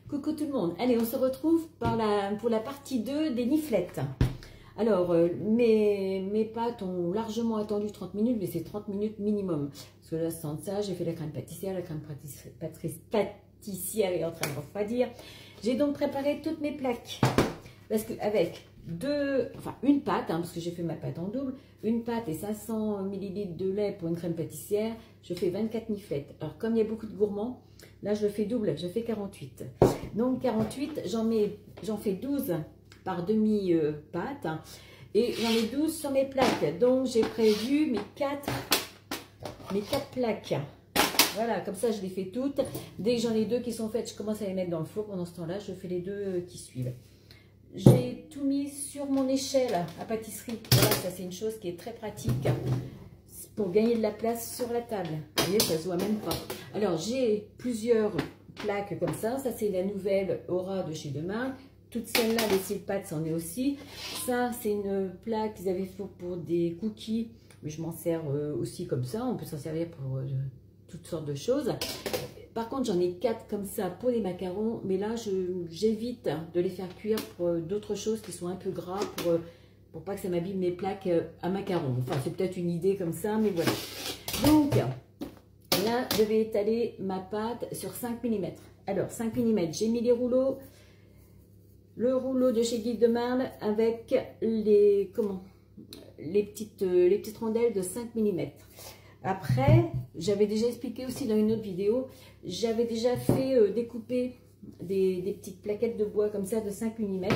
Coucou tout le monde. Allez, on se retrouve pour la partie 2 des niflettes. Alors, mes pâtes ont largement attendu 30 minutes, mais c'est 30 minutes minimum. Parce que là, sans ça, j'ai fait la crème pâtissière. La crème pâtissière est en train de refroidir. J'ai donc préparé toutes mes plaques. Parce qu'avec une pâte, parce que j'ai fait ma pâte en double, une pâte et 500 ml de lait pour une crème pâtissière, je fais 24 niflettes. Alors, comme il y a beaucoup de gourmands, là, je fais double, je fais 48. Donc, 48, j'en fais 12 par demi-pâte et j'en ai 12 sur mes plaques. Donc, j'ai prévu mes 4 plaques. Voilà, comme ça, je les fais toutes. Dès que j'en ai 2 qui sont faites, je commence à les mettre dans le four. Pendant ce temps-là, je fais les 2 qui suivent. J'ai tout mis sur mon échelle à pâtisserie. Voilà, ça, c'est une chose qui est très pratique pour gagner de la place sur la table. Vous voyez, ça se voit même pas. Alors, j'ai plusieurs plaques comme ça. Ça, c'est la nouvelle Aura de chez Demain. Toutes celles-là, les cils pâtes, c'en est aussi. Ça, c'est une plaque qu'ils avaient fait pour des cookies. Mais je m'en sers aussi comme ça. On peut s'en servir pour toutes sortes de choses. Par contre, j'en ai 4 comme ça pour les macarons. Mais là, j'évite de les faire cuire pour d'autres choses qui sont un peu gras pour pas que ça m'abîme mes plaques à macarons. Enfin, c'est peut-être une idée comme ça, mais voilà. Donc, là, je vais étaler ma pâte sur 5 mm. Alors, 5 mm, j'ai mis les rouleaux. Le rouleau de chez Guy de Marle avec les petites rondelles de 5 mm. Après, j'avais déjà expliqué aussi dans une autre vidéo, j'avais déjà fait découper des petites plaquettes de bois comme ça de 5 mm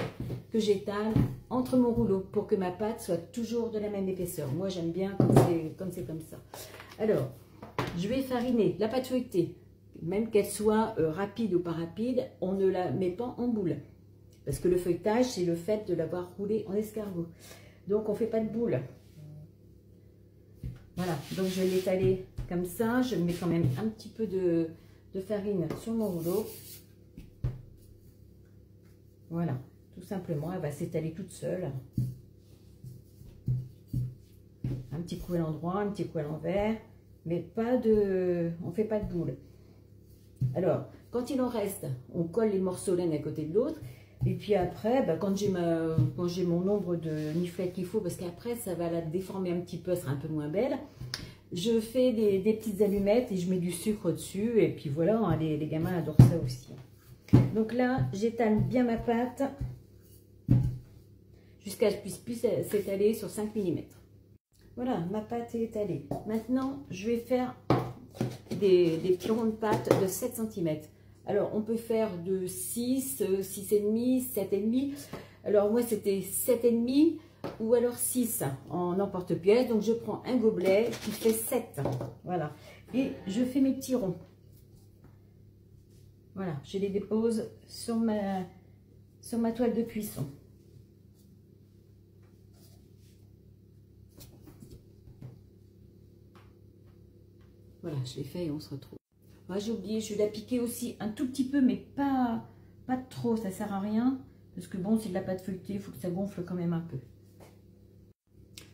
que j'étale entre mon rouleau pour que ma pâte soit toujours de la même épaisseur. Moi, j'aime bien comme c'est comme ça. Alors, je vais fariner la pâte feuilletée, même qu'elle soit rapide ou pas rapide, on ne la met pas en boule. Parce que le feuilletage, c'est le fait de l'avoir roulé en escargot. Donc, on ne fait pas de boule. Voilà, donc je vais l'étaler comme ça. Je mets quand même un petit peu de farine sur mon rouleau. Voilà, tout simplement, elle va s'étaler toute seule. Un petit coup à l'endroit, un petit coup à l'envers. Mais pas de... on ne fait pas de boule. Alors, quand il en reste, on colle les morceaux l'un à côté de l'autre. Et puis après, quand j'ai mon nombre de niflettes qu'il faut, parce qu'après ça va la déformer un petit peu, elle sera un peu moins belle, je fais des petites allumettes et je mets du sucre dessus. Et puis voilà, hein, les gamins adorent ça aussi. Donc là, j'étale bien ma pâte jusqu'à ce qu'elle puisse s'étaler sur 5 mm. Voilà, ma pâte est étalée. Maintenant, je vais faire des petits ronds de pâte de 7 cm. Alors, on peut faire de 6, 6,5, 7,5. Alors, moi, c'était 7,5 ou alors 6 en emporte-pièce. Donc, je prends un gobelet qui fait 7. Voilà. Et je fais mes petits ronds. Voilà, je les dépose sur ma toile de cuisson. Voilà, je l'ai fait et on se retrouve. J'ai oublié, je vais la piquer aussi un tout petit peu, mais pas trop, ça sert à rien. Parce que bon, c'est de la pâte feuilletée, il faut que ça gonfle quand même un peu.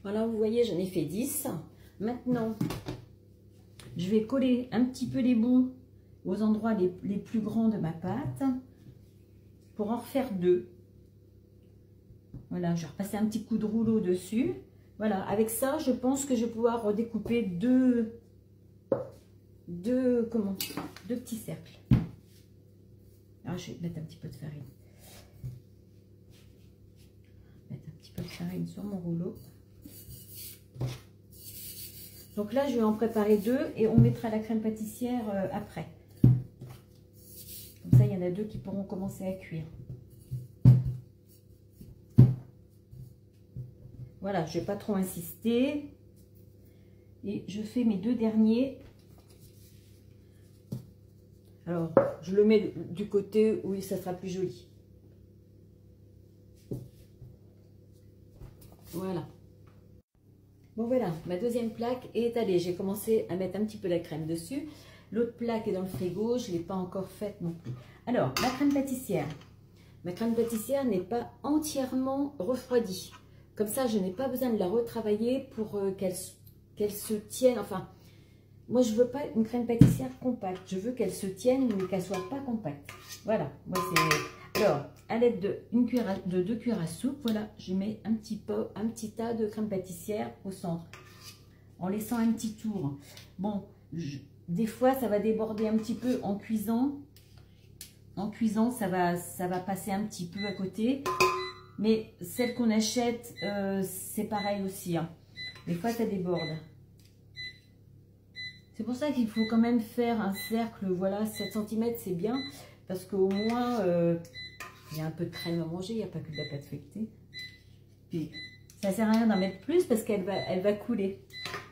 Voilà, vous voyez, j'en ai fait 10. Maintenant, je vais coller un petit peu les bouts aux endroits les plus grands de ma pâte. Pour en refaire 2. Voilà, je vais repasser un petit coup de rouleau dessus. Voilà, avec ça, je pense que je vais pouvoir redécouper deux petits cercles. Alors, je vais mettre un petit peu de farine. Mettre un petit peu de farine sur mon rouleau. Donc là, je vais en préparer 2 et on mettra la crème pâtissière après. Comme ça, il y en a 2 qui pourront commencer à cuire. Voilà, je ne vais pas trop insister. Et je fais mes 2 derniers. Alors, je le mets du côté où ça sera plus joli. Voilà. Bon, voilà, ma deuxième plaque est étalée. J'ai commencé à mettre un petit peu la crème dessus. L'autre plaque est dans le frigo. Je ne l'ai pas encore faite non plus. Alors, la crème pâtissière. Ma crème pâtissière n'est pas entièrement refroidie. Comme ça, je n'ai pas besoin de la retravailler pour qu'elle se tienne. Enfin, moi je veux pas une crème pâtissière compacte. Je veux qu'elle se tienne mais qu'elle soit pas compacte. Voilà. Moi c'est. Alors, à l'aide de 2 cuillères à soupe, voilà, je mets un petit tas de crème pâtissière au centre, en laissant un petit tour. Bon, des fois ça va déborder un petit peu en cuisant. En cuisant, ça va passer un petit peu à côté. Mais celle qu'on achète, c'est pareil aussi. Hein. Des fois, ça déborde. C'est pour ça qu'il faut quand même faire un cercle. Voilà, 7 cm, c'est bien. Parce qu'au moins, il y a un peu de crème à manger. Il n'y a pas que de la pâte feuilletée. Puis, ça ne sert à rien d'en mettre plus parce qu'elle va couler.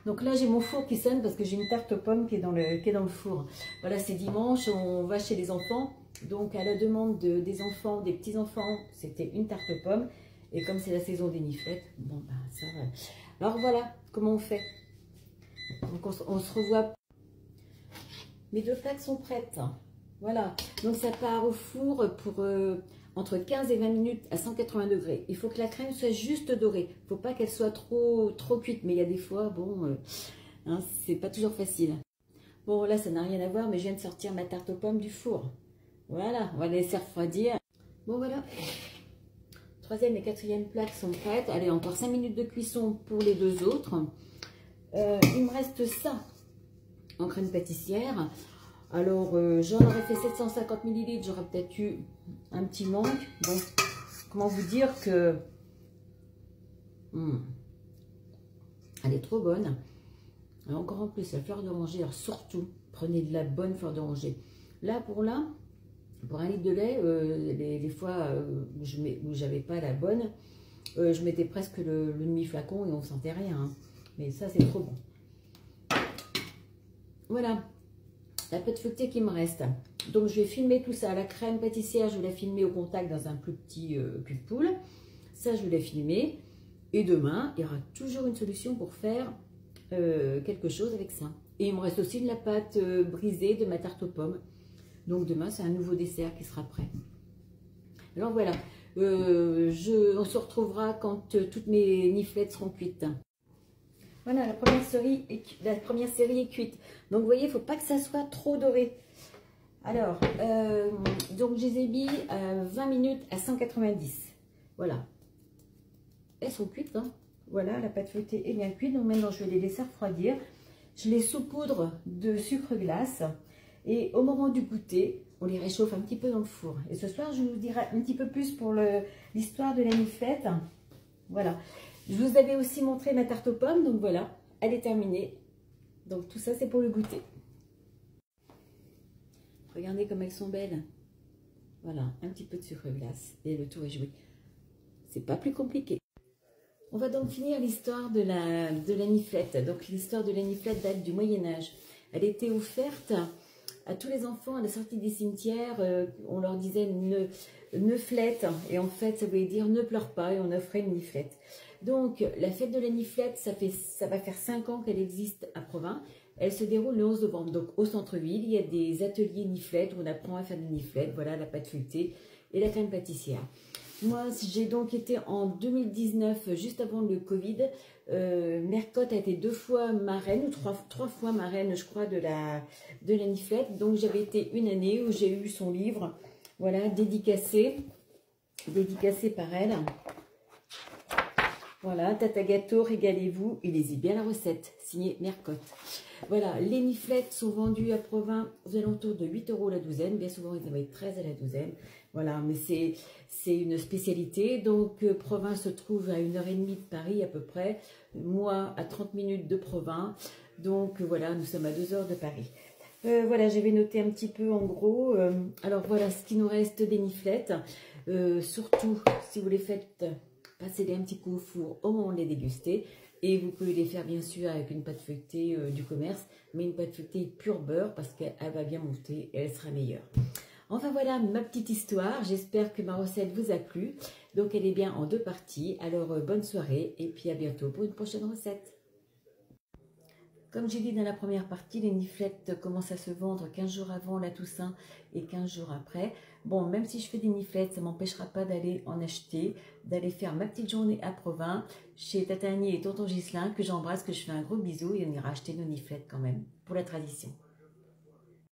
Donc là, j'ai mon four qui sonne parce que j'ai une tarte aux pommes qui est dans le four. Voilà, c'est dimanche, on va chez les enfants. Donc, à la demande des enfants, des petits-enfants, c'était une tarte aux pommes. Et comme c'est la saison des niflettes, bon, ben ça va. Alors voilà, comment on fait. Donc, on se revoit. Mes 2 plaques sont prêtes. Voilà, donc ça part au four pour entre 15 et 20 minutes à 180 degrés. Il faut que la crème soit juste dorée. Il ne faut pas qu'elle soit trop cuite. Mais il y a des fois, bon, hein, c'est pas toujours facile. Bon, là, ça n'a rien à voir, mais je viens de sortir ma tarte aux pommes du four. Voilà, on va les laisser refroidir. Bon, voilà. 3e et 4e plaques sont prêtes. Allez, encore 5 minutes de cuisson pour les 2 autres. Il me reste ça en crème pâtissière. Alors, j'en aurais fait 750 ml. J'aurais peut-être eu un petit manque. Bon, comment vous dire que... elle est trop bonne. Et encore en plus, la fleur d'oranger. Alors, surtout, prenez de la bonne fleur d'oranger. Là, pour 1 litre de lait, les fois où j'avais pas la bonne, je mettais presque le demi-flacon et on ne sentait rien. Hein. Mais ça, c'est trop bon. Voilà, la pâte feuilletée qui me reste. Donc, je vais filmer tout ça. La crème pâtissière, je vais la filmer au contact dans un plus petit cul de poule. Ça, je vais la filmer. Et demain, il y aura toujours une solution pour faire quelque chose avec ça. Et il me reste aussi de la pâte brisée de ma tarte aux pommes. Donc demain, c'est un nouveau dessert qui sera prêt. Alors voilà, on se retrouvera quand toutes mes niflettes seront cuites. Voilà, la première série est cuite. Donc vous voyez, il ne faut pas que ça soit trop doré. Alors, donc je les ai mis 20 minutes à 190. Voilà. Elles sont cuites, hein. Voilà, la pâte feuilletée est bien cuite. Donc maintenant, je vais les laisser refroidir. Je les saupoudre de sucre glace. Et au moment du goûter, on les réchauffe un petit peu dans le four. Et ce soir, je vous dirai un petit peu plus pour l'histoire de la niflette. Voilà. Je vous avais aussi montré ma tarte aux pommes. Donc voilà, elle est terminée. Donc tout ça, c'est pour le goûter. Regardez comme elles sont belles. Voilà, un petit peu de sucre glace. Et le tour est joué. C'est pas plus compliqué. On va donc finir l'histoire de la niflette. Donc l'histoire de la niflette date du Moyen-Âge. Elle était offerte à tous les enfants à la sortie des cimetières. On leur disait ne flette, et en fait ça voulait dire ne pleure pas, et on offrait une niflette. Donc la fête de la niflette, ça va faire 5 ans qu'elle existe à Provins. Elle se déroule le 11 novembre, donc au centre-ville. Il y a des ateliers niflettes où on apprend à faire des niflettes, voilà, la pâte feuilletée et la crème pâtissière. Moi, j'ai donc été en 2019, juste avant le Covid. Mercotte a été 2 fois marraine, ou 3 fois marraine, je crois, de la niflette. Donc, j'avais été une année où j'ai eu son livre, voilà, dédicacé par elle. Voilà, Tata Gâteau, régalez-vous, il lisez bien la recette, signé Mercotte. Voilà, les niflettes sont vendues à Provins aux alentours de 8 € la douzaine. Bien souvent, ils en mettent 13 à la douzaine. Voilà, mais c'est une spécialité. Donc, Provins se trouve à 1h30 de Paris à peu près. Moi, à 30 minutes de Provins. Donc, voilà, nous sommes à 2 heures de Paris. Voilà, j'avais noté un petit peu en gros. Alors, voilà ce qui nous reste des niflettes. Surtout, si vous les faites, passez-les un petit coup au four au moment de les déguster. Et vous pouvez les faire bien sûr avec une pâte feuilletée du commerce, mais une pâte feuilletée pure beurre parce qu'elle va bien monter et elle sera meilleure. Enfin voilà ma petite histoire, j'espère que ma recette vous a plu. Donc elle est bien en 2 parties, alors bonne soirée et puis à bientôt pour une prochaine recette. Comme j'ai dit dans la première partie, les niflettes commencent à se vendre 15 jours avant la Toussaint et 15 jours après. Bon, même si je fais des niflettes, ça ne m'empêchera pas d'aller en acheter, d'aller faire ma petite journée à Provins, chez Tata Annie et Tonton Ghislain, que j'embrasse, que je fais un gros bisou, et on ira acheter nos niflettes quand même, pour la tradition.